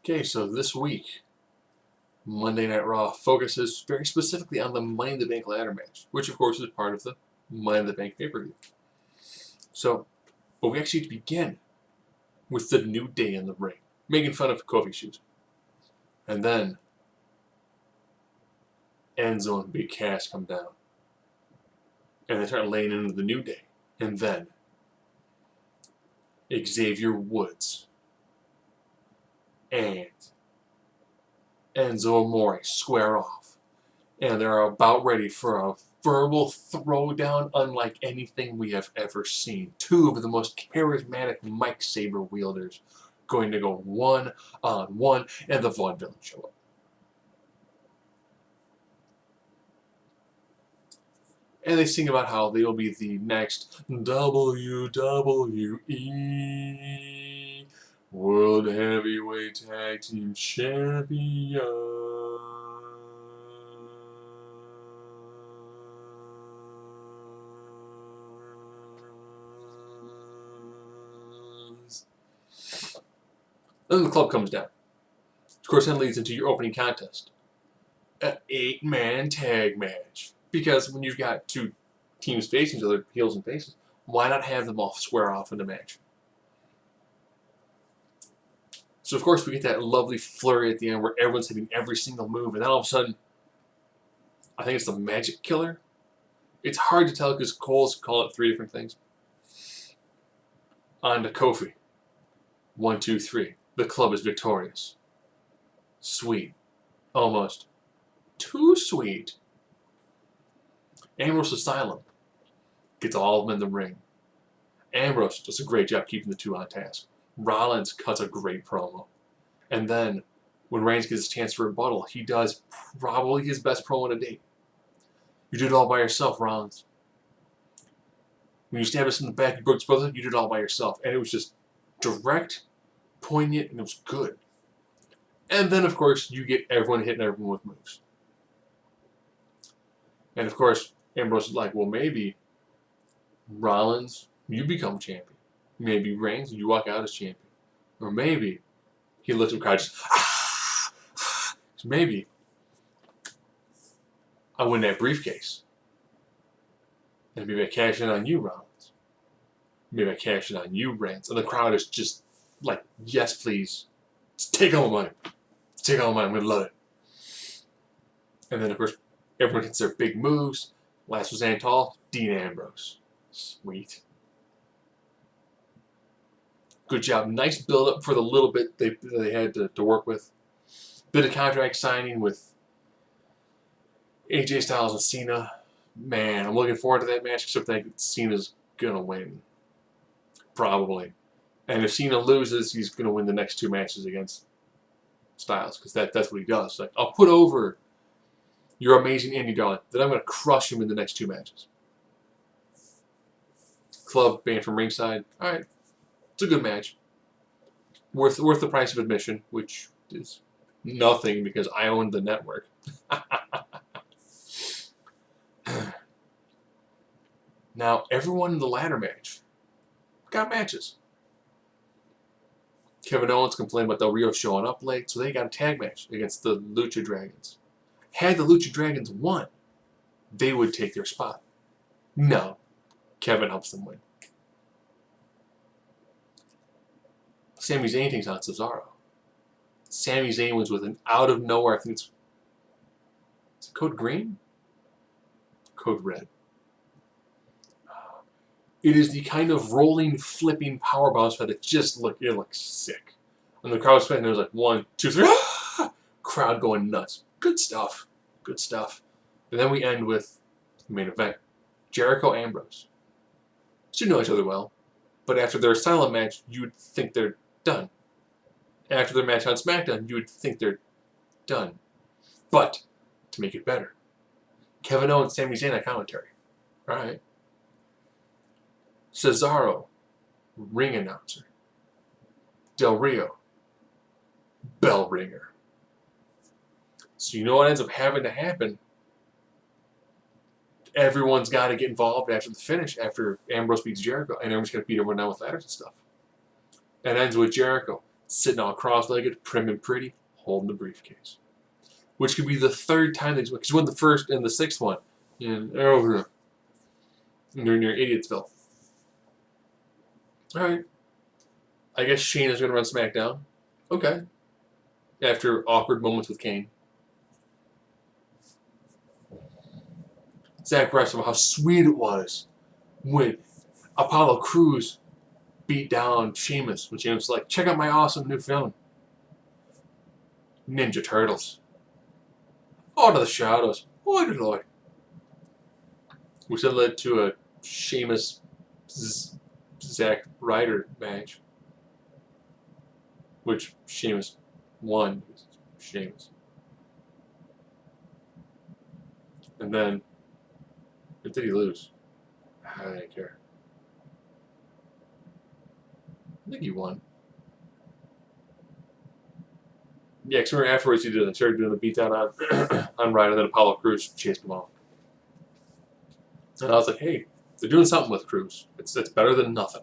Okay, so this week, Monday Night Raw focuses very specifically on the Money in the Bank ladder match, which of course is part of the Money in the Bank pay-per-view. But we actually begin with the New Day in the ring, making fun of Kofi's shoes. And then Enzo and Big Cass come down. And they start laying into the New Day. And then Xavier Woods and Enzo Amore square off. And they're about ready for a verbal throwdown unlike anything we have ever seen. Two of the most charismatic mic saber wielders going to go one-on-one, and the Vaudevillains show up. And they sing about how they will be the next WWE World Heavyweight Tag Team Champions. Then the club comes down. Of course, that leads into your opening contest. An 8-man tag match. Because when you've got two teams facing each other, heels and faces, why not have them all square off in the match? So, of course, we get that lovely flurry at the end where everyone's hitting every single move. And then all of a sudden, I think it's the Magic Killer. It's hard to tell because Cole's call it 3 different things. On to Kofi. 1, 2, 3. The club is victorious. Sweet. Almost. Too sweet. Ambrose Asylum gets all of them in the ring. Ambrose does a great job keeping the two on task. Rollins cuts a great promo. And then, when Reigns gets his chance for a rebuttal, he does probably his best promo to date. You did it all by yourself, Rollins. When you stabbed us in the back, you broke his brother, you did it all by yourself. And it was just direct, poignant, and it was good. And then, of course, you get everyone hitting everyone with moves. And, of course, Ambrose is like, well, maybe Rollins, you become champion. Maybe Reigns, you walk out as champion. Or maybe he looks at the crowd, just, maybe I win that briefcase. And maybe I cash in on you, Rollins. Maybe I cash in on you, Reigns. And the crowd is just like, yes, please. Just take all my money. Take all my money. I'm going to love it. And then, of course, everyone hits their big moves. Last was Antal, Dean Ambrose. Sweet. Good job. Nice build-up for the little bit they had to work with. Bit of contract signing with AJ Styles and Cena. Man, I'm looking forward to that match, except I think Cena's going to win. Probably. And if Cena loses, he's going to win the next 2 matches against Styles, because that's what he does. Like, I'll put over your amazing indie darling, then I'm going to crush him in the next 2 matches. Club banned from ringside. All right. It's a good match. Worth the price of admission, which is nothing because I own the network. Now, everyone in the ladder match got matches. Kevin Owens complained about Del Rio showing up late, so they got a tag match against the Lucha Dragons. Had the Lucha Dragons won, they would take their spot. No. Kevin helps them win. Sami Zayn takes on Cesaro. Sami Zayn was with an out of nowhere, I think it's it code green? Code red. It is the kind of rolling, flipping powerbomb spot that just it looks sick. And the crowd was spinning, there was like 1, 2, 3, crowd going nuts. Good stuff. Good stuff. And then we end with the main event. Jericho Ambrose. Should know each other well. But after their silent match, you would think they're done. After their match on SmackDown, you would think they're done. But, to make it better, Kevin Owens, Sami Zayn on commentary. Alright. Cesaro, ring announcer. Del Rio, bell ringer. So you know what ends up having to happen? Everyone's got to get involved after the finish, after Ambrose beats Jericho, and everyone's going to beat everyone down with ladders and stuff. And ends with Jericho sitting all cross-legged, prim and pretty, holding the briefcase. Which could be the third time that he's won, because he won the first and the sixth one in near Idiotsville. Alright. I guess Shane is going to run SmackDown. Okay. After awkward moments with Kane. Zack Ryder about how sweet it was when Apollo Crews beat down Sheamus. When Sheamus was like, check out my awesome new film. Ninja Turtles. Out of the shadows. Oh, good lord. Which then led to a Sheamus Zack Ryder match. Which Sheamus won. Sheamus. And then, or did he lose? I don't care. I think he won. Yeah, because remember afterwards he started doing the beatdown on Ryder, and then Apollo Crews chased him off. And I was like, hey, they're doing something with Crews. It's better than nothing.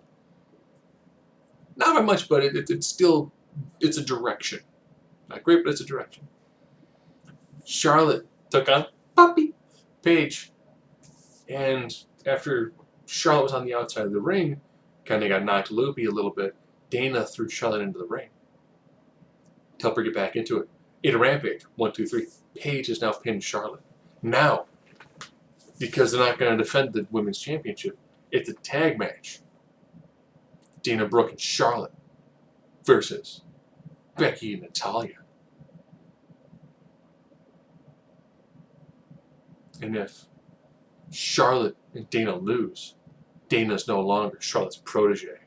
Not by much, but it's still, it's a direction. Not great, but it's a direction. Charlotte took on Paige. And after Charlotte was on the outside of the ring, kind of got knocked loopy a little bit, Dana threw Charlotte into the ring to help her get back into it. In a Rampage, 1, 2, 3. Paige has now pinned Charlotte. Now, because they're not going to defend the Women's Championship, it's a tag match. Dana Brooke and Charlotte versus Becky and Natalya. And if Charlotte and Dana lose, Dana's no longer Charlotte's protege.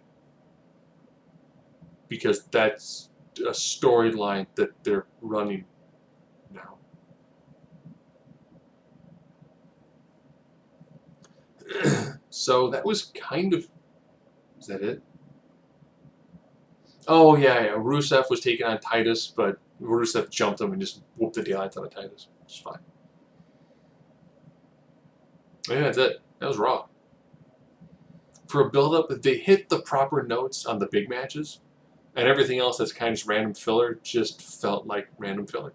Because that's a storyline that they're running now. So that was kind of... Is that it? Oh, yeah. Rusev was taking on Titus, but Rusev jumped him and just whooped the daylights out of Titus. It's fine. Yeah, that's it. That was Raw. For a build-up, they hit the proper notes on the big matches, and everything else that's kind of just random filler just felt like random filler.